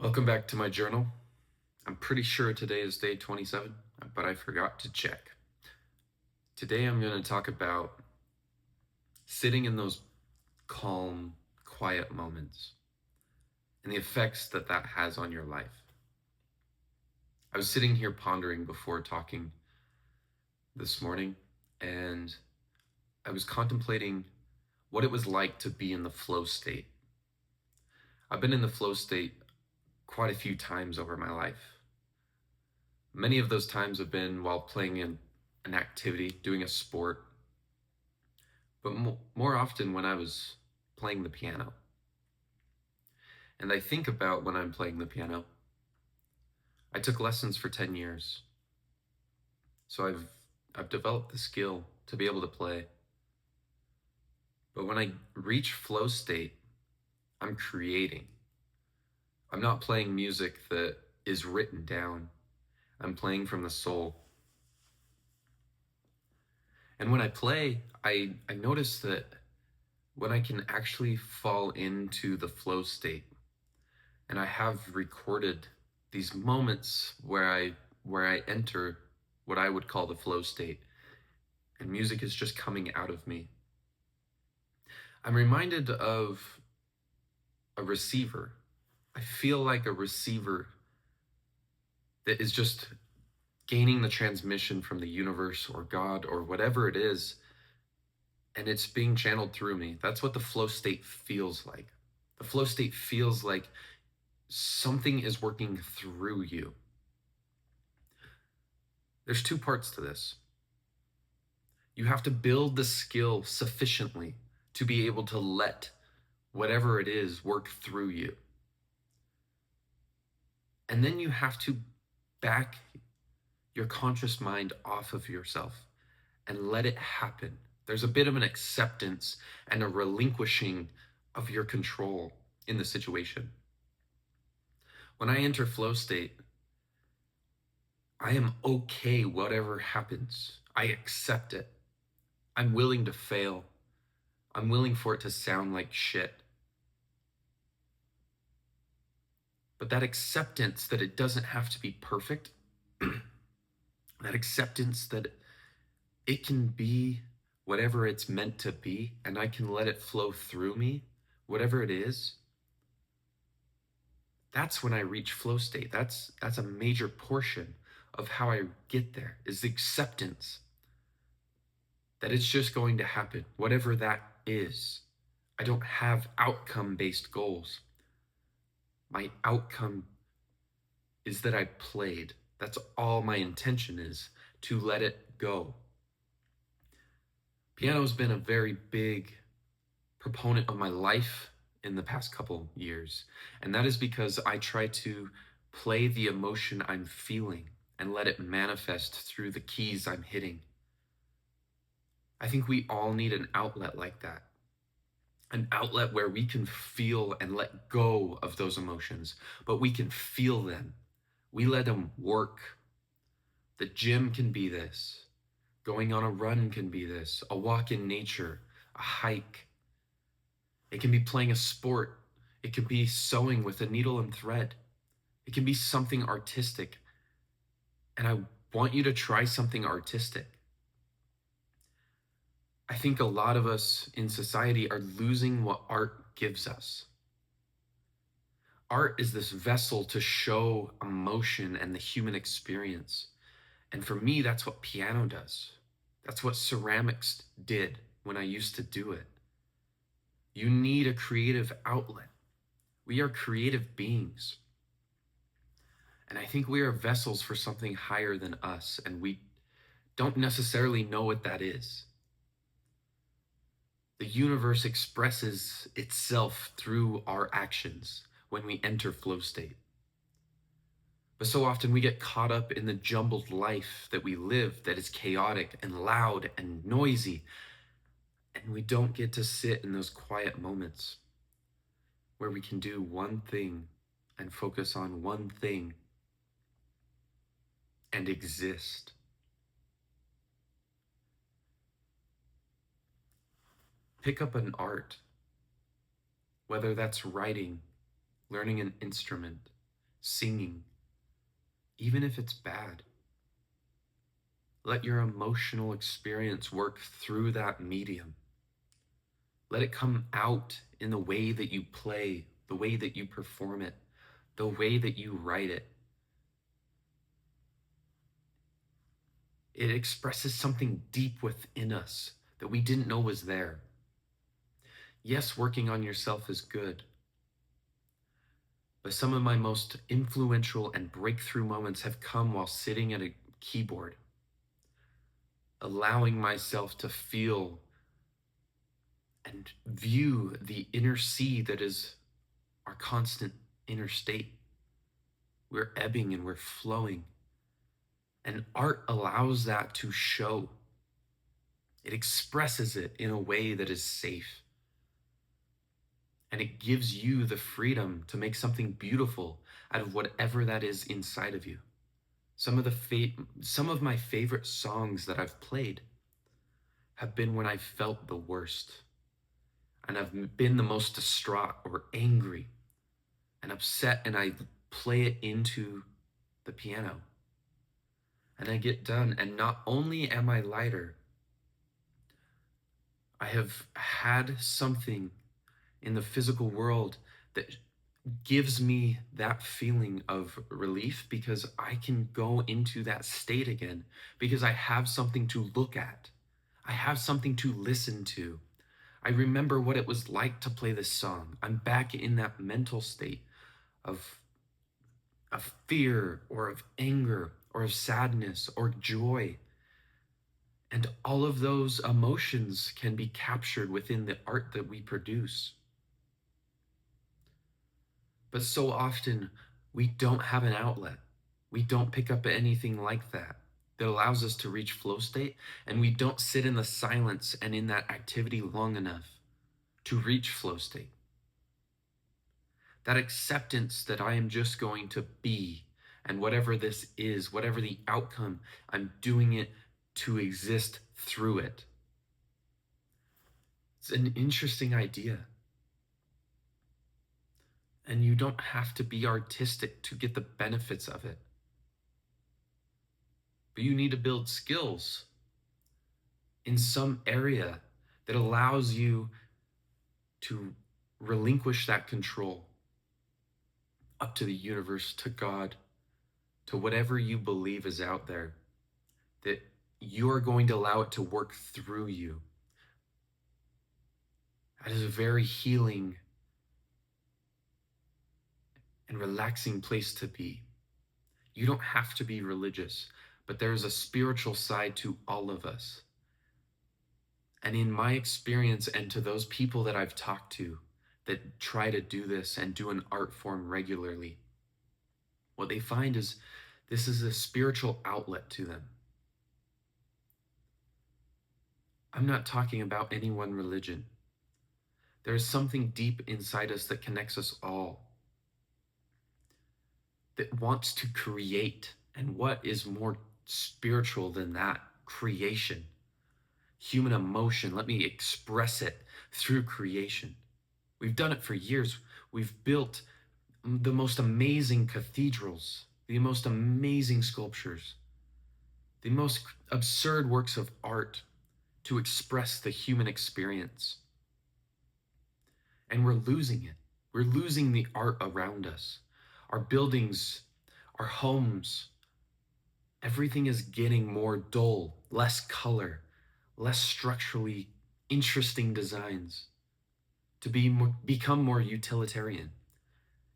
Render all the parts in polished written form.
Welcome back to my journal. I'm pretty sure today is day 27, but I forgot to check. Today I'm going to talk about sitting in those calm, quiet moments and the effects that that has on your life. I was sitting here pondering before talking this morning, and I was contemplating what it was like to be in the flow state. I've been in the flow state quite a few times over my life. Many of those times have been while playing in an activity, doing a sport, but more often when I was playing the piano. And I think about when I'm playing the piano. I took lessons for 10 years. So I've developed the skill to be able to play. But when I reach flow state, I'm creating. I'm not playing music that is written down. I'm playing from the soul. And when I play, I notice that when I can actually fall into the flow state, and I have recorded these moments where I enter what I would call the flow state, and music is just coming out of me. I'm reminded of a receiver. I feel like a receiver that is just gaining the transmission from the universe or God or whatever it is, and it's being channeled through me. That's what the flow state feels like. The flow state feels like something is working through you. There's two parts to this. You have to build the skill sufficiently to be able to let whatever it is work through you. And then you have to back your conscious mind off of yourself and let it happen. There's a bit of an acceptance and a relinquishing of your control in the situation. When I enter flow state, I am okay whatever happens. I accept it. I'm willing to fail. I'm willing for it to sound like shit. But that acceptance that it doesn't have to be perfect, that acceptance that it can be whatever it's meant to be, and I can let it flow through me, whatever it is, that's when I reach flow state. That's a major portion of how I get there, is the acceptance that it's just going to happen, whatever that is. I don't have outcome-based goals. My outcome is that I played. That's all my intention is, to let it go. Piano's been a very big proponent of my life in the past couple years, and that is because I try to play the emotion I'm feeling and let it manifest through the keys I'm hitting. I think we all need an outlet like that. An outlet where we can feel and let go of those emotions, but we can feel them. We let them work. The gym can be this. Going on a run can be this. A walk in nature, a hike. It can be playing a sport. It can be sewing with a needle and thread. It can be something artistic. And I want you to try something artistic. I think a lot of us in society are losing what art gives us. Art is this vessel to show emotion and the human experience. And for me, that's what piano does. That's what ceramics did when I used to do it. You need a creative outlet. We are creative beings. And I think we are vessels for something higher than us, and we don't necessarily know what that is. The universe expresses itself through our actions when we enter flow state. But so often we get caught up in the jumbled life that we live that is chaotic and loud and noisy, and we don't get to sit in those quiet moments where we can do one thing and focus on one thing and exist. Pick up an art, whether that's writing, learning an instrument, singing, even if it's bad. Let your emotional experience work through that medium. Let it come out in the way that you play, the way that you perform it, the way that you write it. It expresses something deep within us that we didn't know was there. Yes, working on yourself is good, but some of my most influential and breakthrough moments have come while sitting at a keyboard, allowing myself to feel and view the inner sea that is our constant inner state. We're ebbing and we're flowing. And art allows that to show. It expresses it in a way that is safe. And it gives you the freedom to make something beautiful out of whatever that is inside of you. Some of my favorite songs that I've played have been when I felt the worst, and I've been the most distraught or angry and upset, and I play it into the piano. And I get done, and not only am I lighter, I have had something in the physical world that gives me that feeling of relief, because I can go into that state again, because I have something to look at. I have something to listen to. I remember what it was like to play this song. I'm back in that mental state of fear or of anger or of sadness or joy. And all of those emotions can be captured within the art that we produce. But so often we don't have an outlet. We don't pick up anything like that allows us to reach flow state, and we don't sit in the silence and in that activity long enough to reach flow state. That acceptance that I am just going to be, and whatever this is, whatever the outcome, I'm doing it to exist through it. It's an interesting idea. And you don't have to be artistic to get the benefits of it. But you need to build skills in some area that allows you to relinquish that control up to the universe, to God, to whatever you believe is out there, that you're going to allow it to work through you. That is a very healing and relaxing place to be. You don't have to be religious, but there's a spiritual side to all of us. And in my experience, and to those people that I've talked to that try to do this and do an art form regularly, what they find is this is a spiritual outlet to them. I'm not talking about any one religion. There is something deep inside us that connects us all, that wants to create. And what is more spiritual than that? Creation. Human emotion. Let me express it through creation. We've done it for years. We've built the most amazing cathedrals, the most amazing sculptures, the most absurd works of art to express the human experience. And we're losing it. We're losing the art around us. Our buildings, our homes, everything is getting more dull, less color, less structurally interesting designs, to become more utilitarian.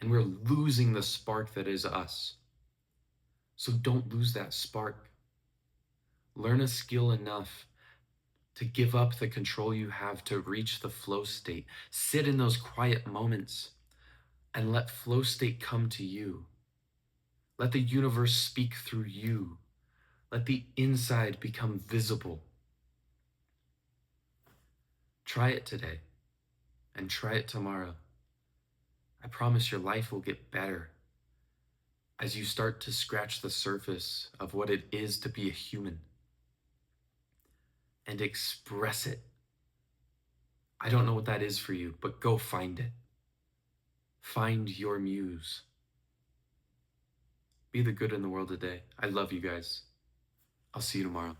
And we're losing the spark that is us. So don't lose that spark. Learn a skill enough to give up the control you have to reach the flow state. Sit in those quiet moments and let flow state come to you. Let the universe speak through you. Let the inside become visible. Try it today and try it tomorrow. I promise your life will get better as you start to scratch the surface of what it is to be a human and express it. I don't know what that is for you, but go find it. Find your muse. Be the good in the world today. I love you guys. I'll see you tomorrow.